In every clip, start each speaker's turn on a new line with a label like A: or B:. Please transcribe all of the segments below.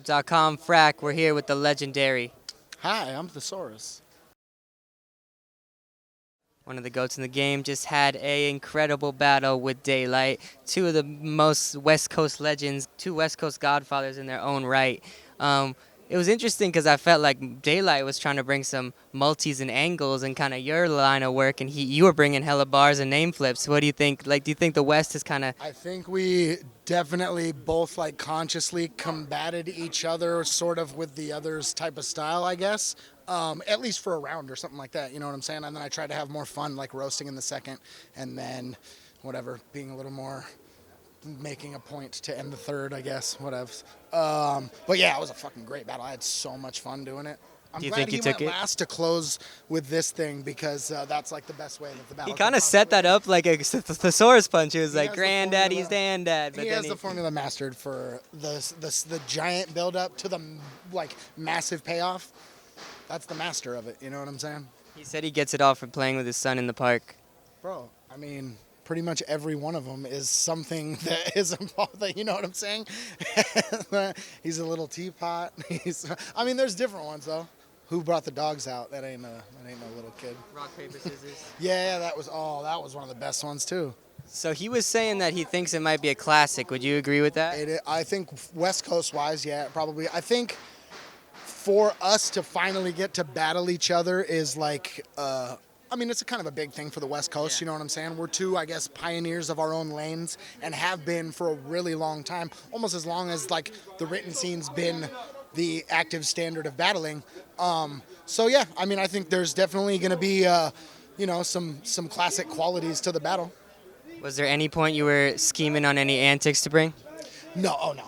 A: BattleRap.com, Frak. We're here with the legendary.
B: Hi, I'm the Saurus.
A: One of the GOATs in the game just had a incredible battle with Daylyt. Two of the most West Coast legends, two West Coast godfathers in their own right. It was interesting because I felt like Daylyt was trying to bring some multis and angles and kind of your line of work, and you were bringing hella bars and name flips. What do you think? Like, do you think the West is kind of?
B: I think we definitely both like consciously combated each other, sort of with the other's type of style, I guess. At least for a round or something like that. You know what I'm saying? And then I tried to have more fun, like roasting in the second, and then whatever, being a little more. Making a point to end the third, I guess, whatever. But yeah, it was a fucking great battle. I had so much fun doing it. I'm
A: Do you
B: glad
A: think
B: he
A: you took
B: went
A: it?
B: last to close with this thing because that's like the best way that the battle.
A: He kind of set that up like a thesaurus punch. It was like
B: has the
A: granddaddy's
B: formula.
A: granddad. But
B: He
A: then
B: has the formula mastered for the giant build up to the like massive payoff. That's the master of it. You know what I'm saying?
A: he said he gets it all from playing with his son in the park.
B: Bro, I mean, pretty much every one of them is something that is involved. That, you know what I'm saying? He's a little teapot. I mean, there's different ones though. Who brought the dogs out? That ain't no little kid.
A: Rock, paper, scissors.
B: Yeah, that was one of the best ones too.
A: So he was saying that he thinks it might be a classic. Would you agree with that?
B: I think West Coast wise, yeah, probably. I think for us to finally get to battle each other is like. I mean, it's a kind of a big thing for the West Coast, you know what I'm saying? We're two, I guess, pioneers of our own lanes and have been for a really long time, almost as long as, like, the written scene's been the active standard of battling. So, yeah, I mean, I think there's definitely going to be, some classic qualities to the battle.
A: Was there any point you were scheming on any antics to bring?
B: No, oh, no.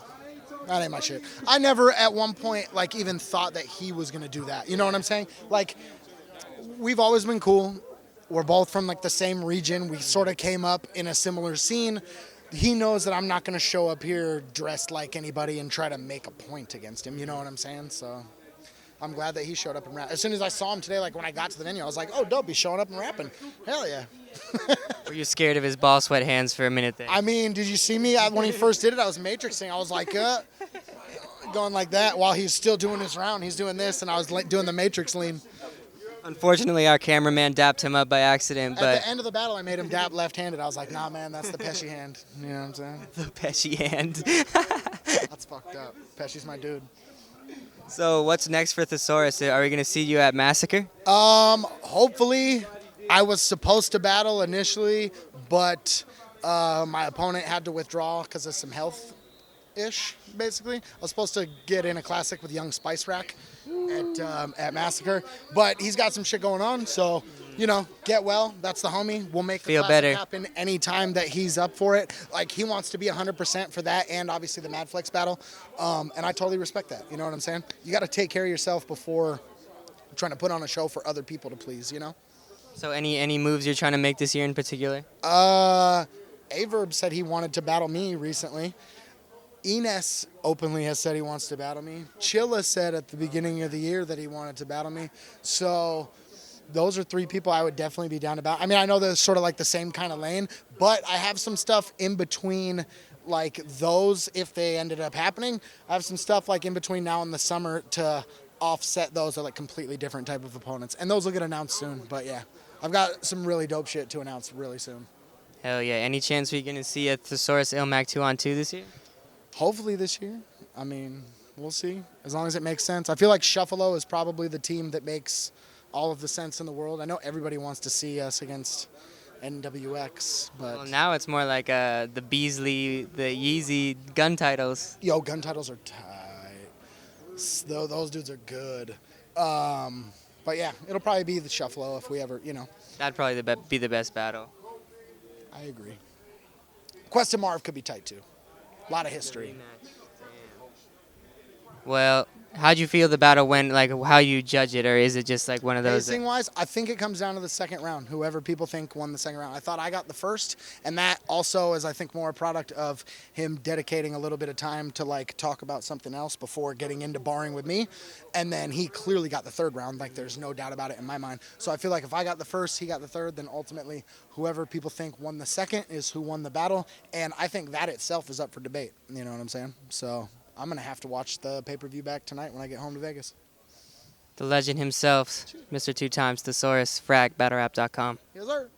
B: That ain't my shit. I never at one point, like, even thought that he was going to do that. You know what I'm saying? Like, we've always been cool. We're both from like the same region. We sort of came up in a similar scene. He knows that I'm not going to show up here dressed like anybody and try to make a point against him. You know what I'm saying? So I'm glad that he showed up and rapped. As soon as I saw him today, like when I got to the venue, I was like, oh, dope, he's showing up and rapping. Hell yeah.
A: Were you scared of his ball sweat hands for a minute there?
B: I mean, did you see me when he first did it? I was matrixing. I was like, going like that while he's still doing his round. He's doing this, and I was doing the matrix lean.
A: Unfortunately, our cameraman dapped him up by accident. But
B: at the end of the battle, I made him dap left-handed. I was like, nah, man, that's the Pesci hand. You know what I'm saying?
A: the Pesci hand.
B: That's fucked up. Pesci's my dude.
A: So what's next for Thesaurus? Are we going to see you at Massacre?
B: Hopefully. I was supposed to battle initially, but my opponent had to withdraw because of some health-ish, basically. I was supposed to get in a classic with young Spice Rack at Massacre, but he's got some shit going on, so, get well. That's the homie. We'll make the
A: Feel
B: classic
A: better.
B: happen anytime that he's up for it. Like, he wants to be 100% for that and obviously the Mad Flex battle, and I totally respect that. You know what I'm saying? You got to take care of yourself before trying to put on a show for other people to please, you know?
A: So any moves you're trying to make this year in particular?
B: Averb said he wanted to battle me recently. Enes openly has said he wants to battle me. Chilla said at the beginning of the year that he wanted to battle me. So those are three people I would definitely be down to battle. I mean, I know they're sort of like the same kind of lane, but I have some stuff in between like those if they ended up happening. I have some stuff like in between now and the summer to offset those are like completely different type of opponents. And those will get announced soon, but yeah. I've got some really dope shit to announce really soon.
A: Hell yeah. Any chance we're going to see a Thesaurus Ilmac 2-on-2 this year?
B: Hopefully this year. I mean, we'll see. As long as it makes sense. I feel like Shuffalo is probably the team that makes all of the sense in the world. I know everybody wants to see us against NWX, but...
A: Well, now it's more like the Beasley, the Yeezy gun titles.
B: Yo, gun titles are tight. Those dudes are good. But yeah, it'll probably be the Shuffalo if we ever,
A: That'd probably be the best battle.
B: I agree. Quest and Marv could be tight too. A lot of history.
A: Well, how'd you feel the battle went? Like how you judge it, or is it just like one of those?
B: Pacing-wise, I think it comes down to the second round. Whoever people think won the second round. I thought I got the first, and that also is, I think, more a product of him dedicating a little bit of time to like talk about something else before getting into barring with me, and then he clearly got the third round. Like there's no doubt about it in my mind. So I feel like if I got the first, he got the third, then ultimately whoever people think won the second is who won the battle, and I think that itself is up for debate. You know what I'm saying? So I'm going to have to watch the pay-per-view back tonight when I get home to Vegas.
A: The legend himself, Mr. Two Times, the Saurus, Frak, BattleRap.com.
B: Yes, sir.